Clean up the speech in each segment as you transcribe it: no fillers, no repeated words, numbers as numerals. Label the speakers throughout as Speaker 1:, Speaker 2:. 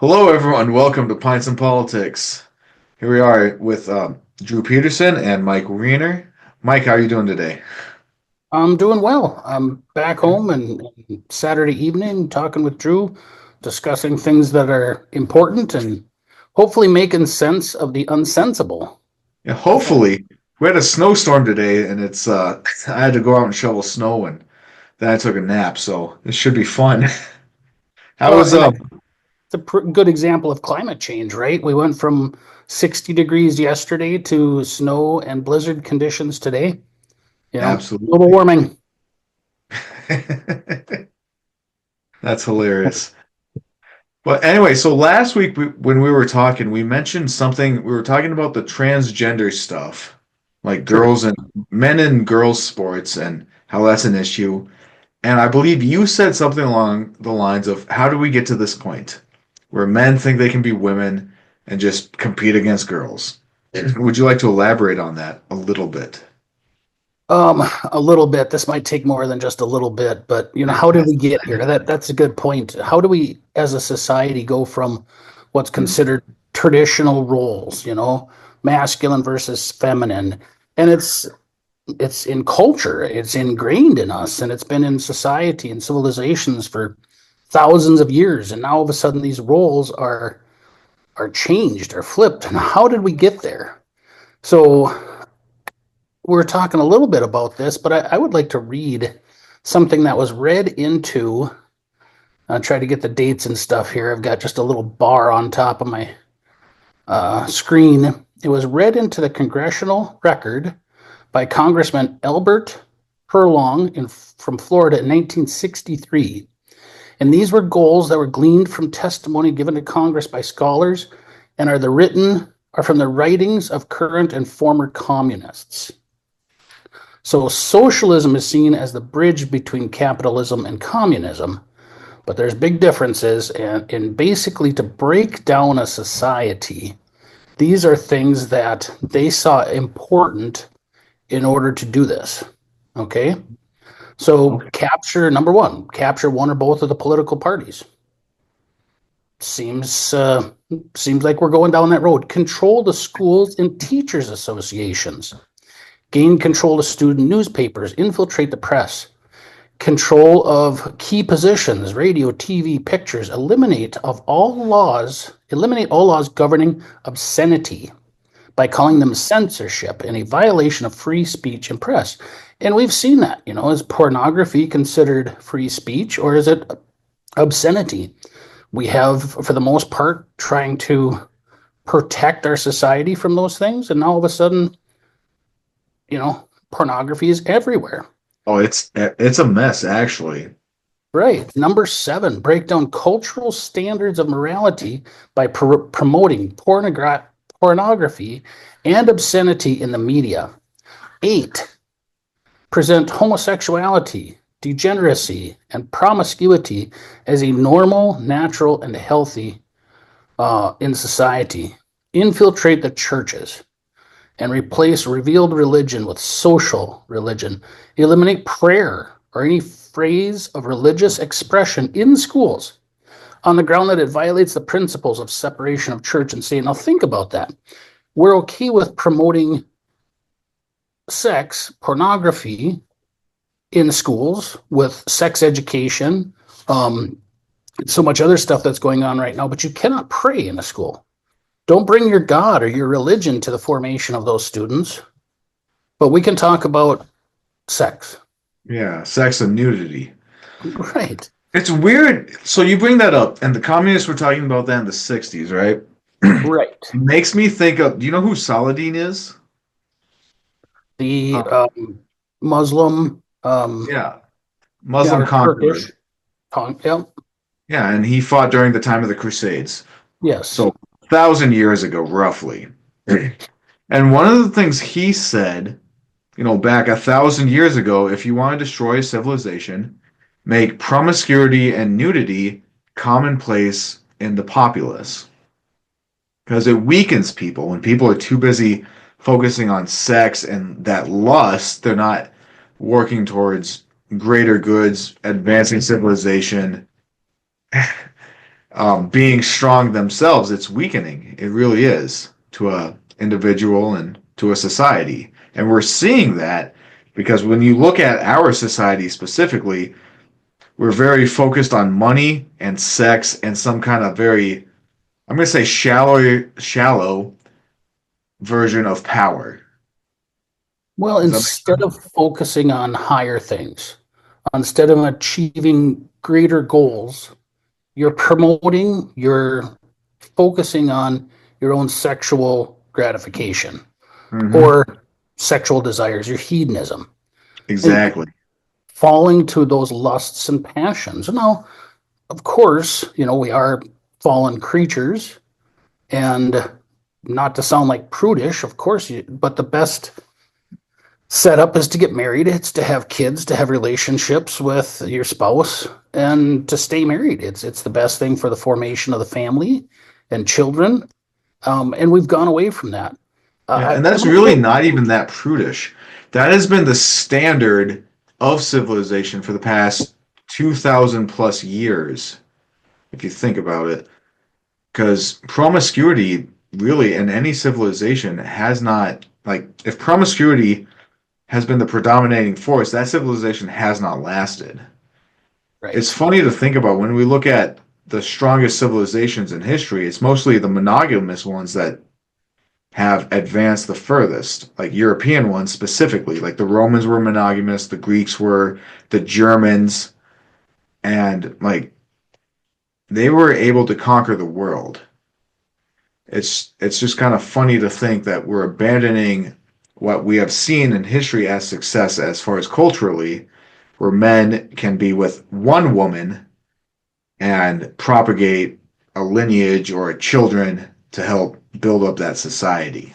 Speaker 1: Hello, everyone. Welcome to Pints and Politics. Here we are with Drew Peterson and Mike Wiener. Mike, how are you doing today?
Speaker 2: I'm doing well. I'm back home and Saturday evening talking with Drew, discussing things that are important and hopefully making sense of the unsensible.
Speaker 1: Yeah, hopefully, we had a snowstorm today, and it's I had to go out and shovel snow, and then I took a nap, so it should be fun. How
Speaker 2: Well,
Speaker 1: was
Speaker 2: and it's a good example of climate change, right? We went from 60 degrees yesterday to snow and blizzard conditions today. Global
Speaker 1: Absolutely.
Speaker 2: warming.
Speaker 1: That's hilarious. But anyway, so last week when we were talking, we mentioned something. We were talking about the transgender stuff, like
Speaker 2: Sure.
Speaker 1: girls and men and girls sports, and how that's an issue. And I believe you said something along the lines of, how do we get to this point where men think they can be women and just compete against girls? Would you like to elaborate on that a little bit?
Speaker 2: A little bit. This might take more than just a little bit, but how did we get here? That's a good point. How do we, as a society, go from what's considered traditional roles, masculine versus feminine, and it's in culture, it's ingrained in us, and it's been in society and civilizations for thousands of years, and now all of a sudden these roles are changed or flipped. And how did we get there? So we're talking a little bit about this, but I would like to read something that was read into. I'll try to get the dates and stuff here. I've got just a little bar on top of my screen. It was read into the congressional record by Congressman Albert Herlong from Florida in 1963. And these were goals that were gleaned from testimony given to Congress by scholars and are from the writings of current and former communists. So socialism is seen as the bridge between capitalism and communism, but there's big differences. And in basically to break down a society, these are things that they saw important in order to do this. Okay. So
Speaker 1: Okay.
Speaker 2: number one, capture one or both of the political parties. Seems like we're going down that road. Control the schools and teachers associations. Gain control of student newspapers. Infiltrate the press. Control of key positions, radio, TV, pictures. Eliminate all laws governing obscenity by calling them censorship and a violation of free speech and press. And we've seen that, is pornography considered free speech or is it obscenity? We have, for the most part, trying to protect our society from those things. And now all of a sudden, pornography is everywhere.
Speaker 1: Oh, it's a mess, actually.
Speaker 2: Right. Number seven, break down cultural standards of morality by promoting pornography and obscenity in the media. Eight, present homosexuality, degeneracy, and promiscuity as a normal, natural, and healthy in society. Infiltrate the churches and replace revealed religion with social religion. Eliminate prayer or any phrase of religious expression in schools on the ground that it violates the principles of separation of church and state. Now, think about that. We're okay with promoting sex, pornography in schools with sex education, so much other stuff that's going on right now, but you cannot pray in a school. Don't bring your God or your religion to the formation of those students, but we can talk about sex.
Speaker 1: Yeah, sex and nudity.
Speaker 2: Right.
Speaker 1: It's weird. So you bring that up, and the communists were talking about that in the 60s, right?
Speaker 2: Right.
Speaker 1: Makes me think of, do you know who Saladin is?
Speaker 2: The
Speaker 1: Uh,
Speaker 2: Muslim,
Speaker 1: yeah, Muslim
Speaker 2: or
Speaker 1: conqueror.
Speaker 2: Turkish, yeah,
Speaker 1: Yeah, and he fought during the time of the Crusades.
Speaker 2: yes.
Speaker 1: So, 1,000 years ago, roughly. And one of the things he said, back 1,000 years ago, if you want to destroy civilization, make promiscuity and nudity commonplace in the populace. Because it weakens people. When people are too busy focusing on sex and that lust, they're not working towards greater goods, advancing civilization. being strong themselves, it's weakening. It really is to a individual and to a society. And we're seeing that because when you look at our society specifically, we're very focused on money and sex and some kind of very, I'm going to say shallow version of power.
Speaker 2: Well,
Speaker 1: Does that make
Speaker 2: instead of focusing on higher things, instead of achieving greater goals, you're focusing on your own sexual gratification
Speaker 1: Mm-hmm.
Speaker 2: or sexual desires, your hedonism, and
Speaker 1: Exactly.
Speaker 2: falling to those lusts and passions. Now, of course, we are fallen creatures, and not to sound like prudish, of course, but the best setup is to get married, it's to have kids, to have relationships with your spouse, and to stay married. It's the best thing for the formation of the family and children. And we've gone away from that.
Speaker 1: Yeah, and
Speaker 2: I
Speaker 1: that's
Speaker 2: don't
Speaker 1: really
Speaker 2: know.
Speaker 1: not even that prudish. That has been the standard of civilization for the past 2,000 plus years, if you think about it. Because promiscuity, really, in any civilization has not, like, if promiscuity has been the predominating force, that civilization has not lasted.
Speaker 2: Right.
Speaker 1: It's funny to think about when we look at the strongest civilizations in history, it's mostly the monogamous ones that have advanced the furthest, like European ones specifically. Like the Romans were monogamous, the Greeks were, the Germans, and like they were able to conquer the world. It's just kind of funny to think that we're abandoning what we have seen in history as success as far as culturally, where men can be with one woman and propagate a lineage or children to help build up that society.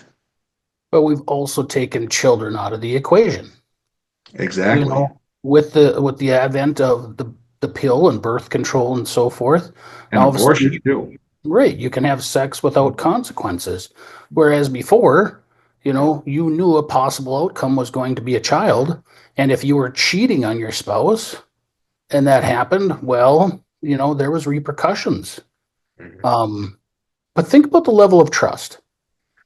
Speaker 2: But we've also taken children out of the equation.
Speaker 1: Exactly.
Speaker 2: With the advent of the pill and birth control and so forth,
Speaker 1: And
Speaker 2: now all of a sudden,
Speaker 1: abortion too.
Speaker 2: right, you can have sex without consequences. Whereas before, you knew a possible outcome was going to be a child. And if you were cheating on your spouse and that happened, well, there was repercussions.
Speaker 1: Mhm.
Speaker 2: Um, but think about the level of trust.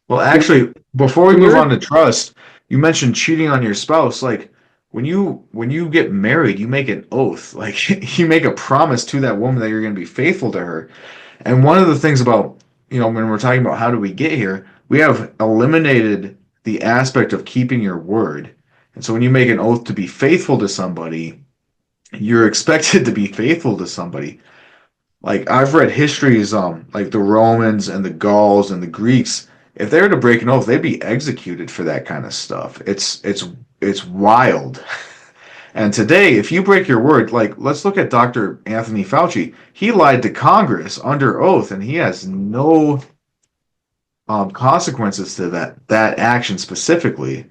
Speaker 1: Well,
Speaker 2: You know,
Speaker 1: actually, before we
Speaker 2: when
Speaker 1: move
Speaker 2: you're
Speaker 1: on to trust, you mentioned cheating on your spouse. Like when you get married, you make an oath. Like you make a promise to that woman that you're going to be faithful to her. And one of the things about, when we're talking about how do we get here, we have eliminated the aspect of keeping your word. And so when you make an oath to be faithful to somebody, you're expected to be faithful to somebody. Like I've read histories, like the Romans and the Gauls and the Greeks. If they were to break an oath, they'd be executed for that kind of stuff. It's wild. And today, if you break your word, like let's look at Dr. Anthony Fauci. He lied to Congress under oath, and he has no consequences to that action specifically.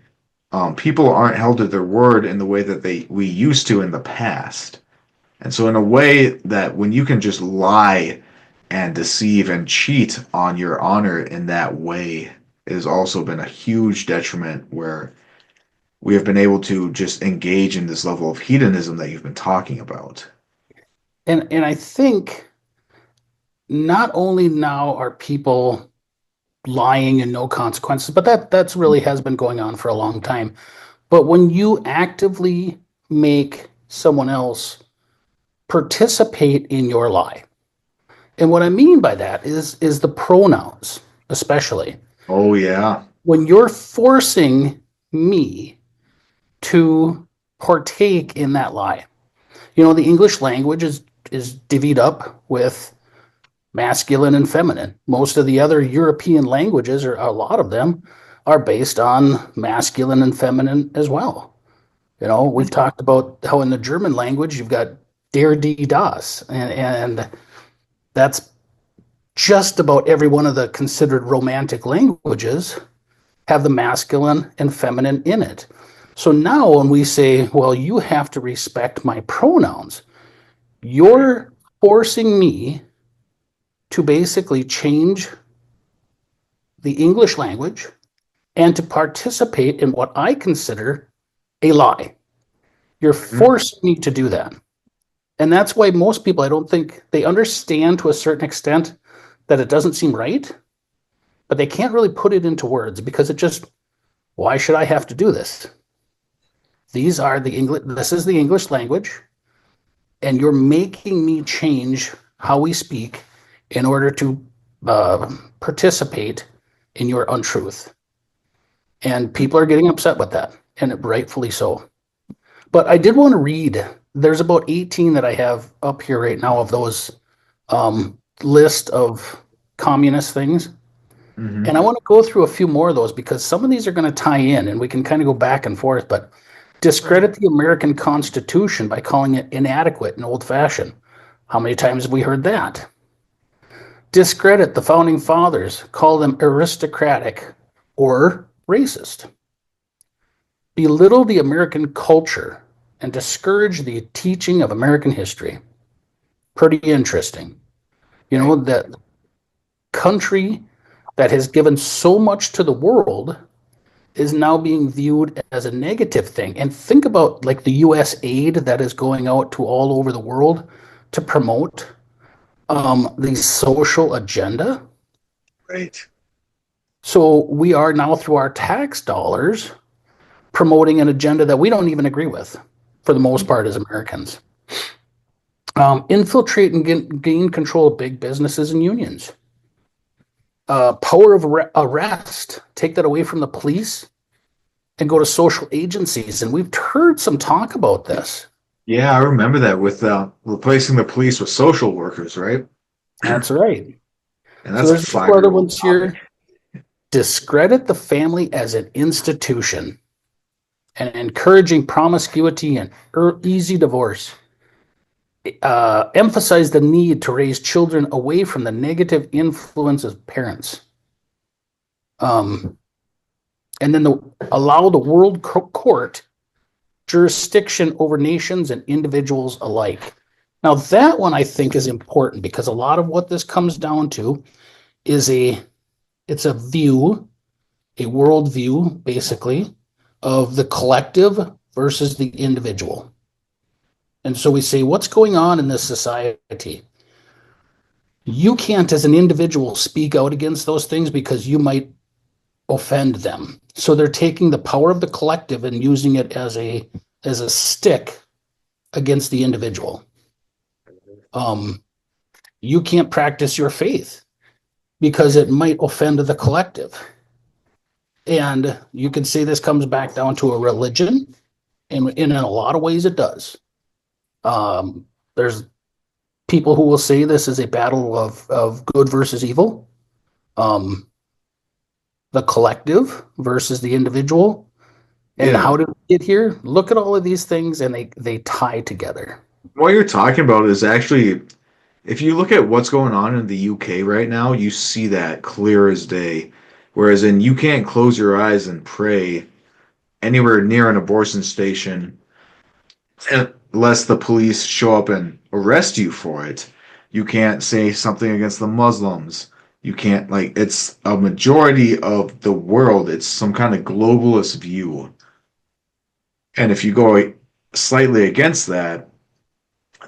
Speaker 1: People aren't held to their word in the way that we used to in the past. And so, in a way that when you can just lie and deceive and cheat on your honor in that way, it has also been a huge detriment where we have been able to just engage in this level of hedonism that you've been talking about.
Speaker 2: and I think not only now are people lying and no consequences, but that's really has been going on for a long time. But when you actively make someone else participate in your lie, and what I mean by that is the pronouns, especially
Speaker 1: Oh, yeah.
Speaker 2: when you're forcing me to partake in that lie. The English language is divvied up with masculine and feminine. Most of the other European languages, or a lot of them, are based on masculine and feminine as well. We've talked about how in the German language you've got der, die, das, and that's just about every one of the considered romantic languages have the masculine and feminine in it. So now when we say, well, you have to respect my pronouns, you're forcing me to basically change the English language and to participate in what I consider a lie. You're
Speaker 1: Mhm.
Speaker 2: forcing me to do that. And that's why most people, I don't think they understand to a certain extent that it doesn't seem right, but they can't really put it into words because it just, why should I have to do this? These are the English, this is the English language, and you're making me change how we speak in order to participate in your untruth. And people are getting upset with that, and rightfully so. But I did want to read, there's about 18 that I have up here right now of those list of communist things. And
Speaker 1: Hmm.
Speaker 2: I want to go through a few more of those because some of these are going to tie in and we can kind of go back and forth. But discredit the American Constitution by calling it inadequate and old fashioned. How many times have we heard that? Discredit the founding fathers, call them aristocratic or racist. Belittle the American culture and discourage the teaching of American history. Pretty interesting. You know,
Speaker 1: Right.
Speaker 2: that country that has given so much to the world is now being viewed as a negative thing. And think about like the US aid that is going out to all over the world to promote the social agenda.
Speaker 1: Right.
Speaker 2: So we are now through our tax dollars promoting an agenda that we don't even agree with for the most part as Americans. Infiltrate and gain control of big businesses and unions. Power of arrest, take that away from the police and go to social agencies. And we've heard some talk about this.
Speaker 1: Yeah, I remember that with replacing the police with social workers, right?
Speaker 2: That's right.
Speaker 1: And
Speaker 2: So
Speaker 1: that's a
Speaker 2: there's a couple other
Speaker 1: five-year-old
Speaker 2: ones
Speaker 1: topic.
Speaker 2: here. Discredit the family as an institution and encouraging promiscuity and easy divorce. Emphasize the need to raise children away from the negative influence of parents. Um, and then allow the world court jurisdiction over nations and individuals alike. Now, that one I think is important because a lot of what this comes down to is it's a view, a world view, basically, of the collective versus the individual. And so we say, what's going on in this society? You can't, as an individual, speak out against those things because you might offend them. So they're taking the power of the collective and using it as a stick against the individual. Um, you can't practice your faith because it might offend the collective. And you can say this comes back down to a religion, and in a lot of ways it does. There's people who will say this is a battle of good versus evil, um, the collective versus the individual. And
Speaker 1: Yeah.
Speaker 2: how did we get here? Look at all of these things, and they tie together.
Speaker 1: What you're talking about is actually, if you look at what's going on in the UK right now, you see that clear as day. Whereas in you can't close your eyes and pray anywhere near an abortion station unless the police show up and arrest you for it. You can't say something against the Muslims. You can't, like, it's a majority of the world. It's some kind of globalist view. And if you go slightly against that,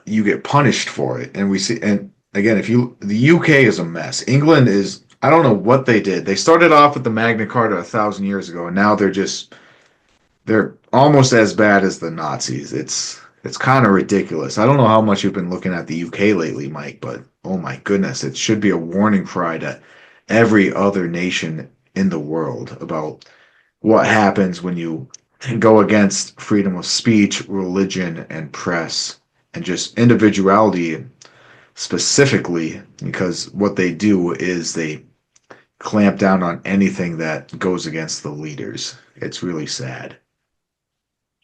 Speaker 1: you get punished for it. And we see, and again, if you, the UK is a mess. England is, I don't know what they did. They started off with the Magna Carta 1,000 years ago, and now they're almost as bad as the Nazis. It's kind of ridiculous. I don't know how much you've been looking at the UK lately, Mike, but oh my goodness, it should be a warning cry to every other nation in the world about what happens when you go against freedom of speech, religion, and press, and just individuality specifically, because what they do is they clamp down on anything that goes against the leaders. It's really sad.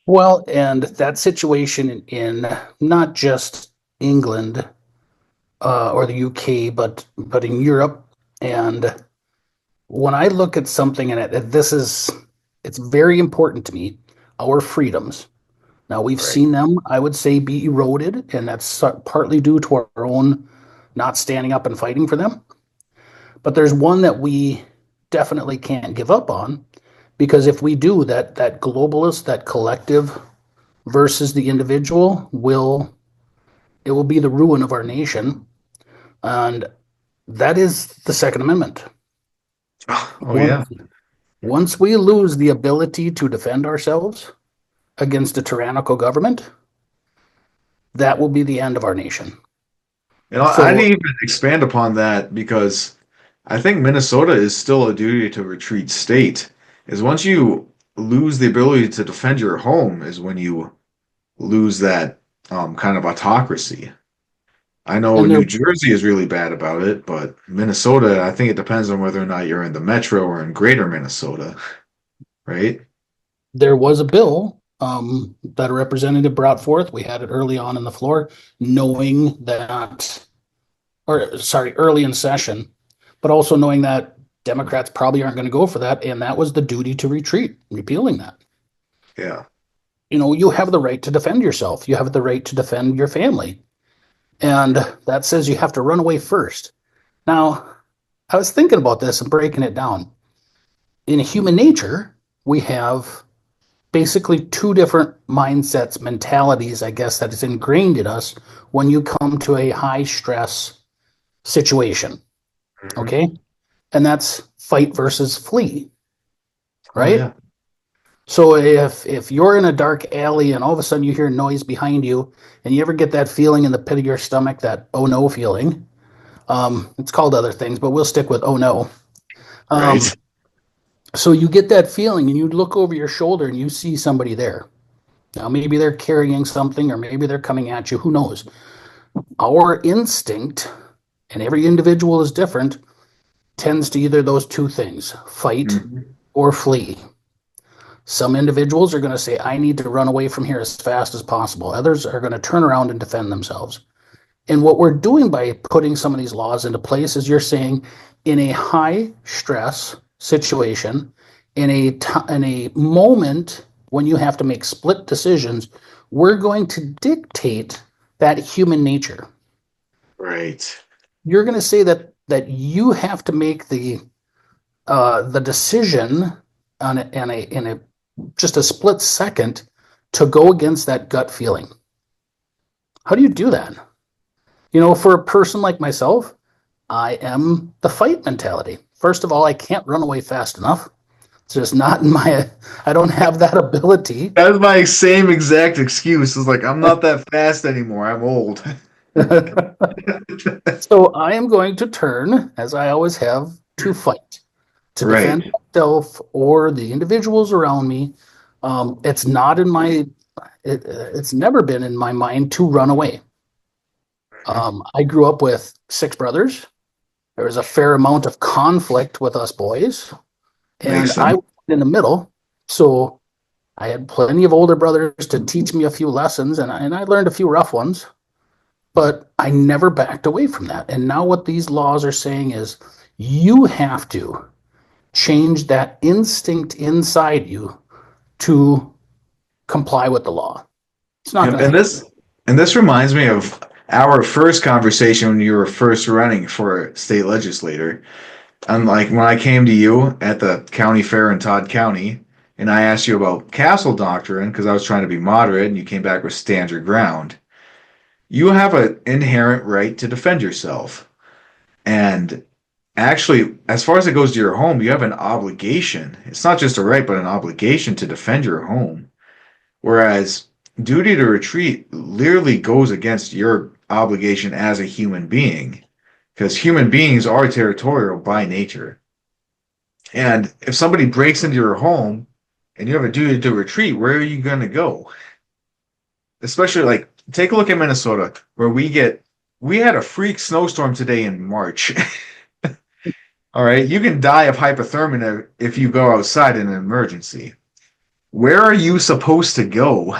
Speaker 2: Well, and that situation in not just England or the UK, but in Europe. And when I look at something and it's very important to me, our freedoms. Now we've
Speaker 1: Right.
Speaker 2: seen them, I would say, be eroded, and that's partly due to our own not standing up and fighting for them. But there's one that we definitely can't give up on because if we do, that globalist, that collective versus the individual will it will be the ruin of our nation. And that is the Second Amendment.
Speaker 1: Oh
Speaker 2: Once,
Speaker 1: yeah.
Speaker 2: once we lose the ability to defend ourselves against a tyrannical government, that will be the end of our nation.
Speaker 1: And I'd
Speaker 2: So,
Speaker 1: even expand upon that because I think Minnesota is still a duty to retreat state. Is once you lose the ability to defend your home is when you lose that kind of autocracy. I know
Speaker 2: and there
Speaker 1: New Jersey is really bad about it, but Minnesota, I think it depends on whether or not you're in the metro or in greater Minnesota, right?
Speaker 2: there was a bill that a representative brought forth. We had it early on in the floor, knowing that, or sorry, early in session, but also knowing that Democrats probably aren't going to go for that, and that was the duty to retreat, repealing that.
Speaker 1: Yeah.
Speaker 2: You have the right to defend yourself. You have the right to defend your family. And that says you have to run away first. Now, I was thinking about this and breaking it down. In human nature, we have basically two different mindsets, mentalities, I guess, that is ingrained in us when you come to a high stress situation.
Speaker 1: Mhm.
Speaker 2: Okay. And that's fight versus flee,
Speaker 1: Oh
Speaker 2: right?
Speaker 1: yeah.
Speaker 2: So if you're in a dark alley and all of a sudden you hear noise behind you, and you ever get that feeling in the pit of your stomach, that oh no feeling, it's called other things, but we'll stick with oh no.
Speaker 1: Right.
Speaker 2: Um, so you get that feeling and you look over your shoulder and you see somebody there. Now maybe they're carrying something or maybe they're coming at you, who knows. Our instinct, and every individual is different, tends to either those two things, fight
Speaker 1: Mhm.
Speaker 2: or flee. Some individuals are going to say, I need to run away from here as fast as possible. Others are going to turn around and defend themselves. And what we're doing by putting some of these laws into place is you're saying, in a high stress situation, in a moment when you have to make split decisions, we're going to dictate that human nature.
Speaker 1: Right.
Speaker 2: You're going to say that you have to make the decision in a just a split second to go against that gut feeling. How do you do that? For a person like myself, I am the fight mentality. First of all, I can't run away fast enough. It's just not in my, I don't have that ability.
Speaker 1: That was my same exact excuse. It's like I'm not that fast anymore. I'm old.
Speaker 2: So I am going to turn, as I always have, to fight, to defend
Speaker 1: Right.
Speaker 2: myself or the individuals around me. It's not in my, it's never been in my mind to run away. I grew up with six brothers. There was a fair amount of conflict with us boys, and
Speaker 1: Makes
Speaker 2: I
Speaker 1: sense.
Speaker 2: was in the middle. So I had plenty of older brothers to teach me a few lessons, and I learned a few rough ones, but I never backed away from that. And now what these laws are saying is you have to change that instinct inside you to comply with the law. It's not
Speaker 1: And,
Speaker 2: going to
Speaker 1: and
Speaker 2: happen.
Speaker 1: this and this reminds me of our first conversation when you were first running for state legislator. Unlike when I came to you at the county fair in Todd County, and I asked you about castle doctrine because I was trying to be moderate, and you came back with stand your ground. You have an inherent right to defend yourself. And actually, as far as it goes to your home, you have an obligation. It's not just a right, but an obligation to defend your home. Whereas duty to retreat literally goes against your obligation as a human being, because human beings are territorial by nature. And if somebody breaks into your home and you have a duty to retreat, where are you going to go? Especially like take a look at Minnesota, where we had a freak snowstorm today in March. All right, you can die of hypothermia if you go outside in an emergency. Where are you supposed to go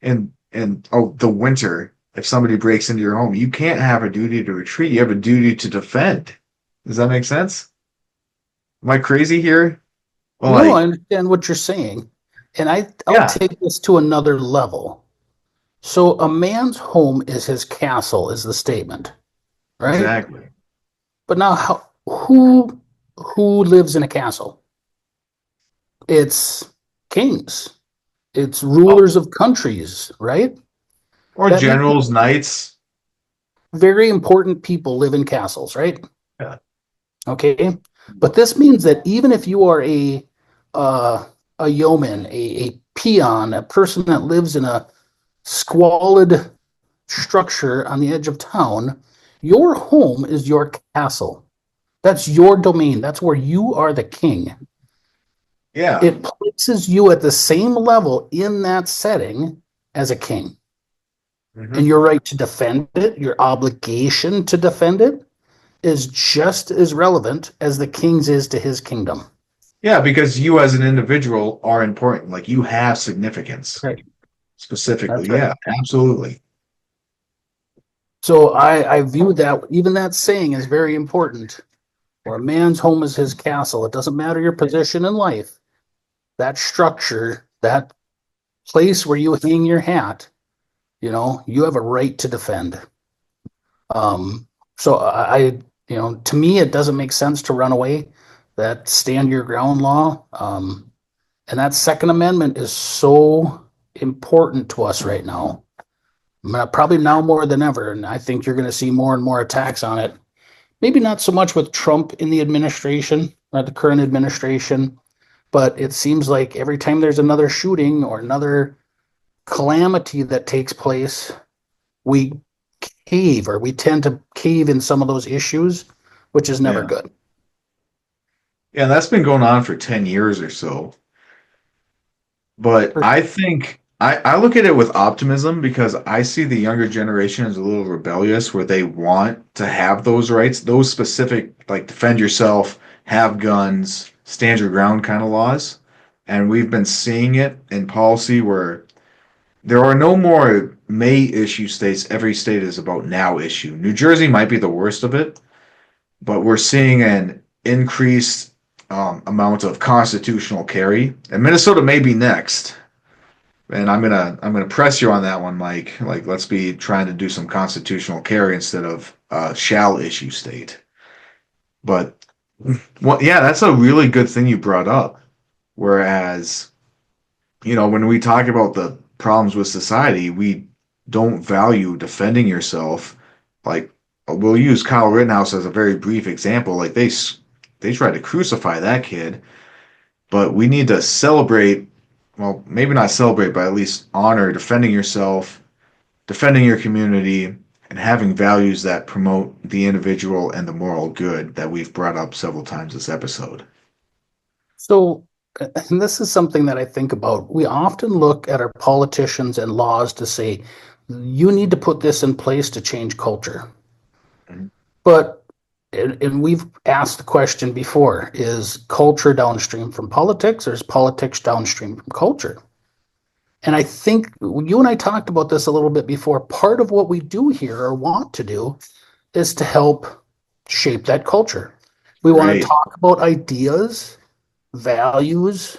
Speaker 1: in the winter if somebody breaks into your home? You can't have a duty to retreat. You have a duty to defend. Does that make sense? Am I crazy here? Well,
Speaker 2: No, I
Speaker 1: like,
Speaker 2: understand what you're saying. And I'll
Speaker 1: yeah,
Speaker 2: take this to another level. So a man's home is his castle, is the statement, right?
Speaker 1: exactly.
Speaker 2: But now, who lives in a castle? It's kings. It's
Speaker 1: Oh,
Speaker 2: rulers of countries, right?
Speaker 1: Or
Speaker 2: That means
Speaker 1: generals, knights.
Speaker 2: very important people live in castles, right?
Speaker 1: Yeah.
Speaker 2: Okay. But this means that even if you are uh, a yeoman, a peon, a person that lives in a squalid structure on the edge of town, your home is your castle. That's your domain. That's where you are the king.
Speaker 1: Yeah.
Speaker 2: It places you at the same level in that setting as a king. And
Speaker 1: Hmm.
Speaker 2: your right to defend it, your obligation to defend it, is just as relevant as the king's is to his kingdom.
Speaker 1: Yeah, because you as an individual are important. Like you have significance
Speaker 2: Right.
Speaker 1: specifically.
Speaker 2: That's right.
Speaker 1: Yeah, absolutely.
Speaker 2: So I view that even that saying is very important. Where a man's home is his castle. It doesn't matter your position in life. That structure, that place where you hang your hat, you have a right to defend. Um, so to me, it doesn't make sense to run away. That stand your ground law, and that Second Amendment is so important to us right now. Probably now more than ever, and I think you're going to see more and more attacks on it. Maybe not so much with Trump in the administration or the current administration, but it seems like every time there's another shooting or another calamity that takes place, we cave or we tend to cave in some of those issues, which is never
Speaker 1: Yeah.
Speaker 2: good.
Speaker 1: Yeah, that's been going on for 10 years or so. But
Speaker 2: For
Speaker 1: I think I look at it with optimism because I see the younger generation as a little rebellious where they want to have those rights, those specific, like defend yourself, have guns, stand your ground kind of laws. And we've been seeing it in policy where there are no more may issue states. Every state is about now issue. New Jersey might be the worst of it, but we're seeing an increased amount of constitutional carry, and Minnesota may be next. And I'm gonna press you on that one, Mike. Like, let's be trying to do some constitutional carry instead of shall issue state. But well, yeah, that's a really good thing you brought up. Whereas, when we talk about the problems with society, we don't value defending yourself. Like, we'll use Kyle Rittenhouse as a very brief example. Like they tried to crucify that kid, but we need to celebrate. Well, maybe not celebrate, but at least honor defending yourself, defending your community, and having values that promote the individual and the moral good that we've brought up several times this episode.
Speaker 2: So, and this is something that I think about. We often look at our politicians and laws to say, you need to put this in place to change culture.
Speaker 1: Mhm.
Speaker 2: But, and we've asked the question before, is culture downstream from politics or is politics downstream from culture? And I think you and I talked about this a little bit before. Part of what we do here or want to do is to help shape that culture. We want to
Speaker 1: Right.
Speaker 2: talk about ideas, values,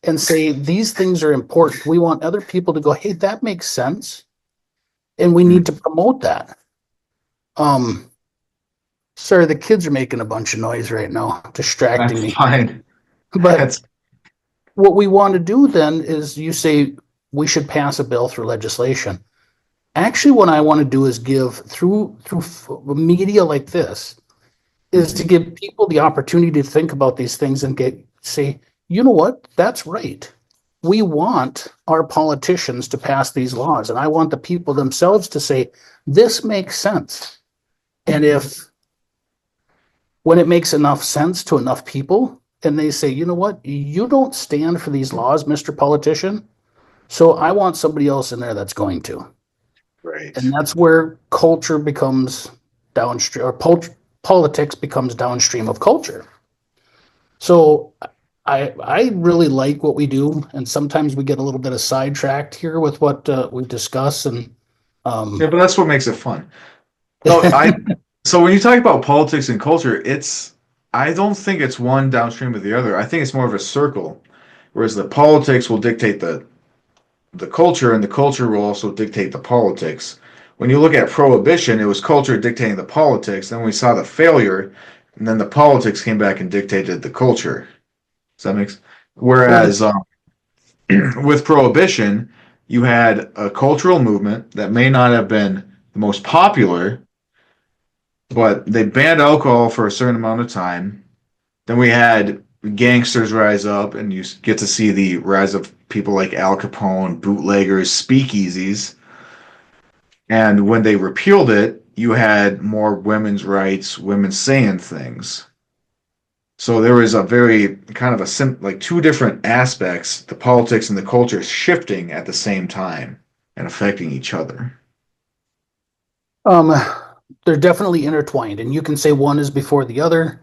Speaker 2: and say these things are important. We want other people to go, hey, that makes sense. And we need to
Speaker 1: Mm.
Speaker 2: promote that. Um, Sorry, the kids are making a bunch of noise right now, distracting
Speaker 1: That's
Speaker 2: me.
Speaker 1: fine.
Speaker 2: But
Speaker 1: That's
Speaker 2: what we want to do then is you say we should pass a bill through legislation. Actually, what I want to do is give through media like this is to
Speaker 1: mhm.
Speaker 2: give people the opportunity to think about these things and say, you know what, that's right. We want our politicians to pass these laws, and I want the people themselves to say this makes sense. And if when it makes enough sense to enough people, and they say, you know what, you don't stand for these laws, Mr. Politician, so I want somebody else in there that's going to. And
Speaker 1: Right.
Speaker 2: that's where culture becomes downstream, or politics becomes downstream of culture. So I really like what we do, and sometimes we get a little bit of sidetracked here with what we discuss. And
Speaker 1: Yeah,
Speaker 2: um,
Speaker 1: but that's what makes it fun. No, so when you talk about politics and culture, I don't think it's one downstream of the other. I think it's more of a circle, whereas the politics will dictate the culture, and the culture will also dictate the politics. When you look at prohibition, it was culture dictating the politics. Then we saw the failure, and then the politics came back and dictated the culture. Does that make sense?
Speaker 2: well,
Speaker 1: Whereas with prohibition, you had a cultural movement that may not have been the most popular, but they banned alcohol for a certain amount of time. Then we had gangsters rise up, and you get to see the rise of people like Al Capone, bootleggers, speakeasies. And when they repealed it, you had more women's rights, women saying things. So there was a very kind of like two different aspects, the politics and the culture shifting at the same time and affecting each other.
Speaker 2: Um, they're definitely intertwined, and you can say one is before the other.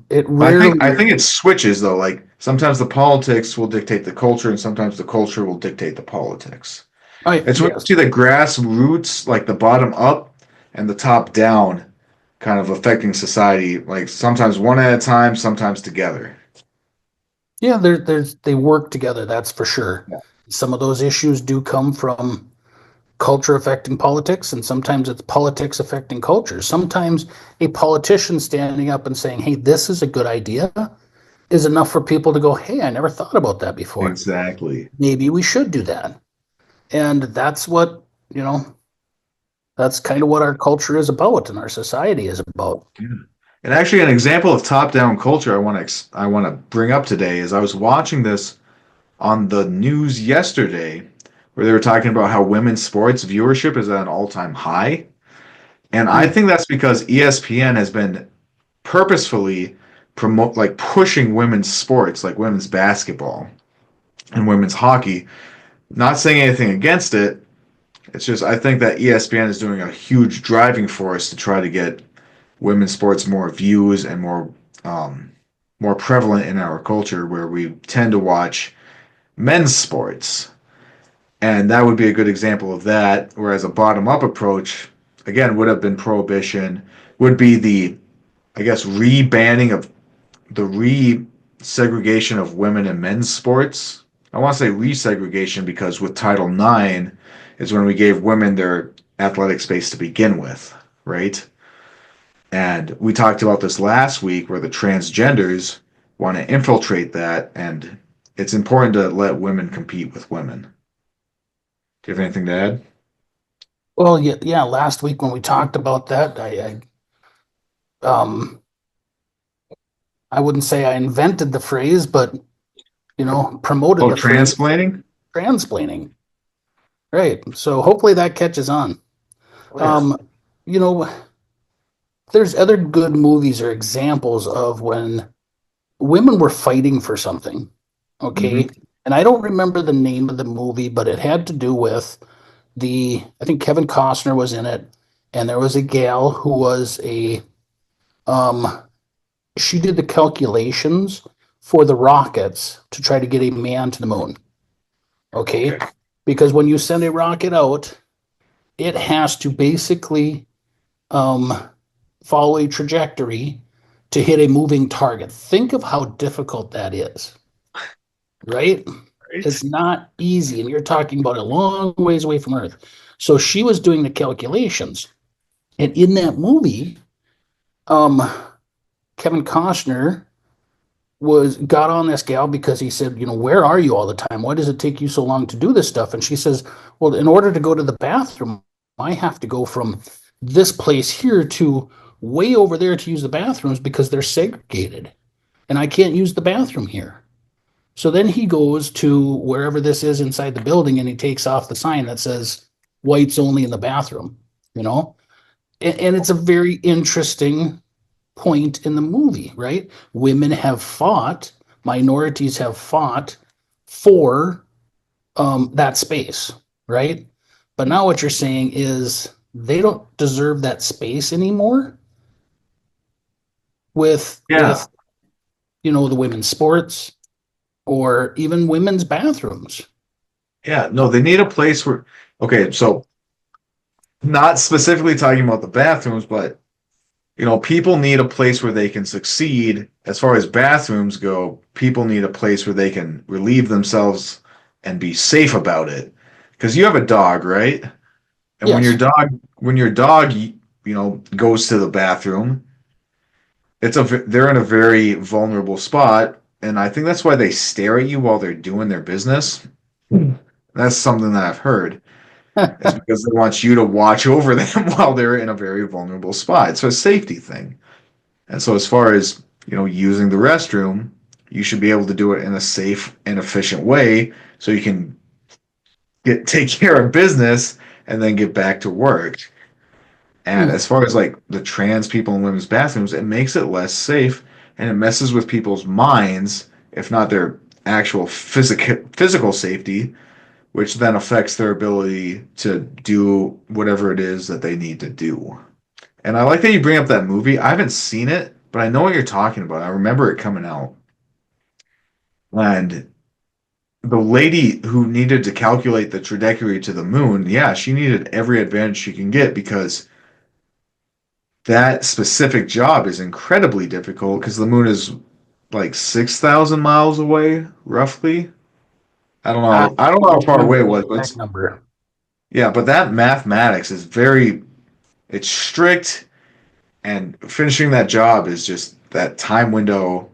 Speaker 2: It rarely
Speaker 1: I think it switches though. Like sometimes the politics will dictate the culture, and sometimes the culture will dictate the politics. It's when you
Speaker 2: yes.
Speaker 1: see the grassroots, like the bottom up and the top down, kind of affecting society. Like sometimes one at a time, sometimes together.
Speaker 2: Yeah, they work together, that's for sure. Some of those issues do come from culture affecting politics, and sometimes it's politics affecting culture. Sometimes a politician standing up and saying, "Hey, this is a good idea," is enough for people to go, "Hey, I never thought about that before.
Speaker 1: Exactly.
Speaker 2: Maybe we should do that." And that's what, you know, that's kind of what our culture is about and our society is about.
Speaker 1: Yeah. And actually, an example of top-down culture I want to bring up today is I was watching this on the news yesterday, where they were talking about how women's sports viewership is at an all-time high, and I
Speaker 2: Mm.
Speaker 1: think that's because ESPN has been purposefully promote like pushing women's sports, like women's basketball and women's hockey. Not saying anything against it. It's just I think that ESPN is doing a huge driving force to try to get women's sports more views and um, more prevalent in our culture, where we tend to watch men's sports, and that would be a good example of that. Whereas a bottom up approach, again, would have been prohibition, would be the I guess re-banning of the re-segregation of women and men's sports. I want to say resegregation because with Title IX is when we gave women their athletic space to begin with, right? And we talked about this last week where the transgenders want to infiltrate that, and it's important to let women compete with women. Do you have anything to add?
Speaker 2: Well, yeah, yeah. Last week when we talked about that, um, I wouldn't say I invented the phrase, but promoted
Speaker 1: Oh,
Speaker 2: the phrase
Speaker 1: transplaining?
Speaker 2: transplaining. Right. So hopefully that catches on.
Speaker 1: Oh, yeah.
Speaker 2: Um, you know, there's other good movies or examples of when women were fighting for something. Okay.
Speaker 1: Hmm.
Speaker 2: And I don't remember the name of the movie, but it had to do with I think Kevin Costner was in it, and there was a gal who was um, she did the calculations for the rockets to try to get a man to the moon. Okay.
Speaker 1: Okay.
Speaker 2: Because when you send a rocket out, it has to basically um, follow a trajectory to hit a moving target. Think of how difficult that is, right?
Speaker 1: Right.
Speaker 2: It's not easy. And you're talking about a long ways away from Earth. So she was doing the calculations. And in that movie, um, Kevin Costner was got on this gal because he said, where are you all the time? Why does it take you so long to do this stuff? And she says, well, in order to go to the bathroom, I have to go from this place here to way over there to use the bathrooms because they're segregated and I can't use the bathroom here. So then he goes to wherever this is inside the building and he takes off the sign that says whites only in the bathroom, you know? And it's a very interesting point in the movie, right? Women have fought, minorities have fought for that space, right? But now what you're saying is they don't deserve that space anymore with
Speaker 1: Yeah.
Speaker 2: the women's sports or even women's bathrooms.
Speaker 1: Yeah. No, they need a place where, okay, so not specifically talking about the bathrooms, but people need a place where they can succeed. As far as bathrooms go, people need a place where they can relieve themselves and be safe about it. Because you have a dog, right? And
Speaker 2: Yes.
Speaker 1: when your dog, goes to the bathroom, they're in a very vulnerable spot, and I think that's why they stare at you while they're doing their business. And That's something that I've heard. Is because they want you to watch over them while they're in a very vulnerable spot. So it's a safety thing. And so as far as, using the restroom, you should be able to do it in a safe and efficient way so you can take care of business and then get back to work. And
Speaker 2: Hmm.
Speaker 1: as far as like the trans people in women's bathrooms, it makes it less safe and it messes with people's minds, if not their actual physical safety, which then affects their ability to do whatever it is that they need to do. And I like that you bring up that movie. I haven't seen it, but I know what you're talking about. I remember it coming out. And the lady who needed to calculate the trajectory to the moon, yeah, she needed every advantage she can get because that specific job is incredibly difficult because the moon is like 6,000 miles away, roughly. I don't
Speaker 2: I
Speaker 1: know. I don't know how
Speaker 2: don't
Speaker 1: far
Speaker 2: remember
Speaker 1: away it
Speaker 2: the
Speaker 1: was, but
Speaker 2: exact number.
Speaker 1: yeah, but that mathematics is very, it's strict, and finishing that job is just that time window.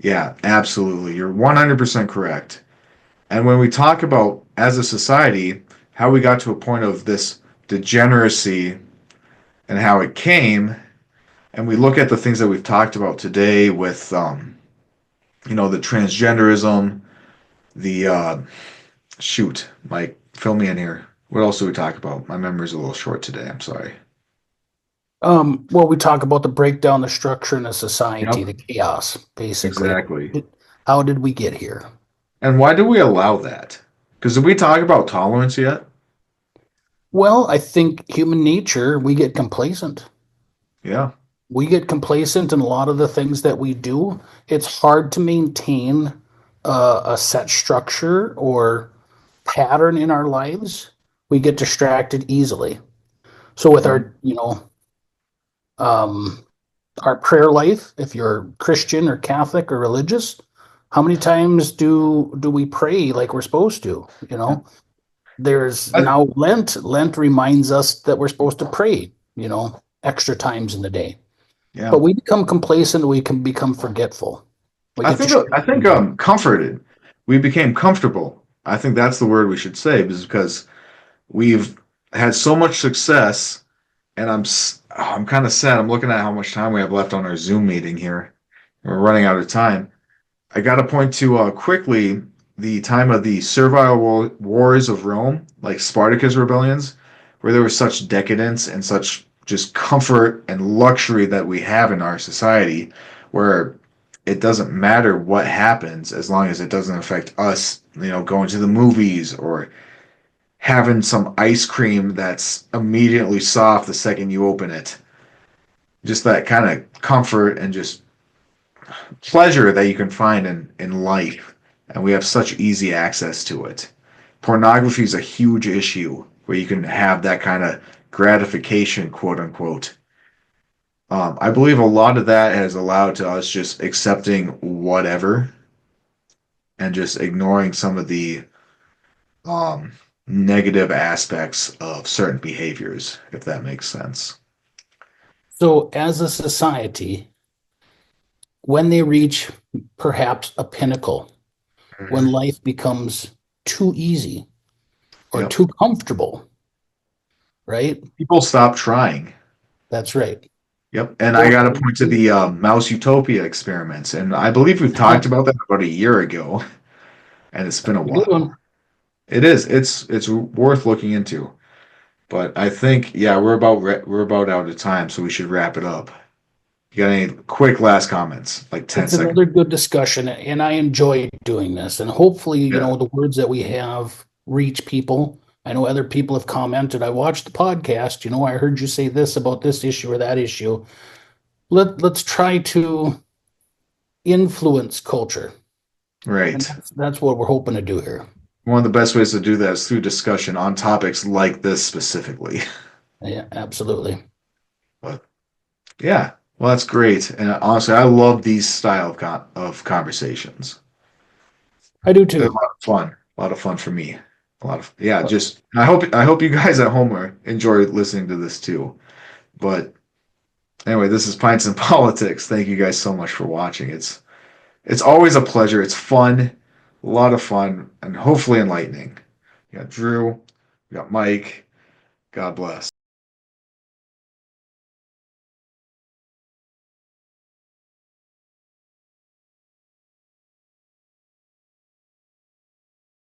Speaker 1: Yeah, absolutely. You're 100% correct. And when we talk about as a society how we got to a point of this degeneracy and how it came, and we look at the things that we've talked about today with, the transgenderism, the shoot, Mike, fill me in here. What else do we talk about? My memory's a little short today. I'm sorry.
Speaker 2: Well, we talk about the breakdown, the structure in a society,
Speaker 1: Yep,
Speaker 2: the chaos, basically.
Speaker 1: exactly.
Speaker 2: How did we get here?
Speaker 1: And why do we allow that? Because did we talk about tolerance yet?
Speaker 2: Well, I think human nature, we get complacent.
Speaker 1: Yeah.
Speaker 2: We get complacent in a lot of the things that we do. It's hard to maintain a set structure or pattern in our lives. We get distracted easily. So with
Speaker 1: Yep.
Speaker 2: um, our prayer life, if you're Christian or Catholic or religious, how many times do we pray like we're supposed to? There's
Speaker 1: I,
Speaker 2: now Lent. Lent reminds us that we're supposed to pray, extra times in the day.
Speaker 1: yeah.
Speaker 2: But we become complacent, we can become forgetful. We
Speaker 1: I
Speaker 2: get
Speaker 1: think I think
Speaker 2: distracted.
Speaker 1: comforted. We became comfortable. I think that's the word we should say, is because we've had so much success, and I'm kind of sad. I'm looking at how much time we have left on our Zoom meeting here. We're running out of time. I got to point to quickly the time of the servile wars of Rome, like Spartacus rebellions, where there was such decadence and such just comfort and luxury that we have in our society, where it doesn't matter what happens as long as it doesn't affect us, going to the movies or having some ice cream that's immediately soft the second you open it. Just that kind of comfort and just pleasure that you can find in life, and we have such easy access to it. Pornography is a huge issue where you can have that kind of gratification, quote unquote. I believe a lot of that has allowed to us just accepting whatever and just ignoring some of the um, negative aspects of certain behaviors, if that makes sense.
Speaker 2: So, as a society, when they reach perhaps a pinnacle, when
Speaker 1: Mhm.
Speaker 2: life becomes too easy or
Speaker 1: Yep.
Speaker 2: too comfortable, right?
Speaker 1: People stop trying.
Speaker 2: That's right.
Speaker 1: Yep. And I
Speaker 2: Well,
Speaker 1: got to point to the Mouse Utopia experiments. And I believe we've talked about that about a year ago, and it's been a
Speaker 2: that's a good
Speaker 1: while.
Speaker 2: one.
Speaker 1: It is. It's worth looking into. But I think, yeah, we're about out of time, so we should wrap it up. You got any quick last comments, like 10
Speaker 2: It's
Speaker 1: seconds?
Speaker 2: another good discussion, and I enjoy doing this. And hopefully,
Speaker 1: Yeah.
Speaker 2: the words that we have reach people. I know other people have commented. I watched the podcast. I heard you say this about this issue or that issue. Let's try to influence culture, and
Speaker 1: Right.
Speaker 2: that's what we're hoping to do here.
Speaker 1: One of the best ways to do that is through discussion on topics like this specifically.
Speaker 2: Yeah, absolutely.
Speaker 1: But yeah, well, that's great. And honestly, I love these style of conversations.
Speaker 2: I do
Speaker 1: They're a
Speaker 2: too.
Speaker 1: lot of fun. A lot of fun for me. A lot of yeah. Just I hope you guys at home enjoy listening to this too. But anyway, this is Pints and Politics. Thank you guys so much for watching. It's always a pleasure. It's fun, a lot of fun, and hopefully enlightening. We got Drew. We got Mike. God bless.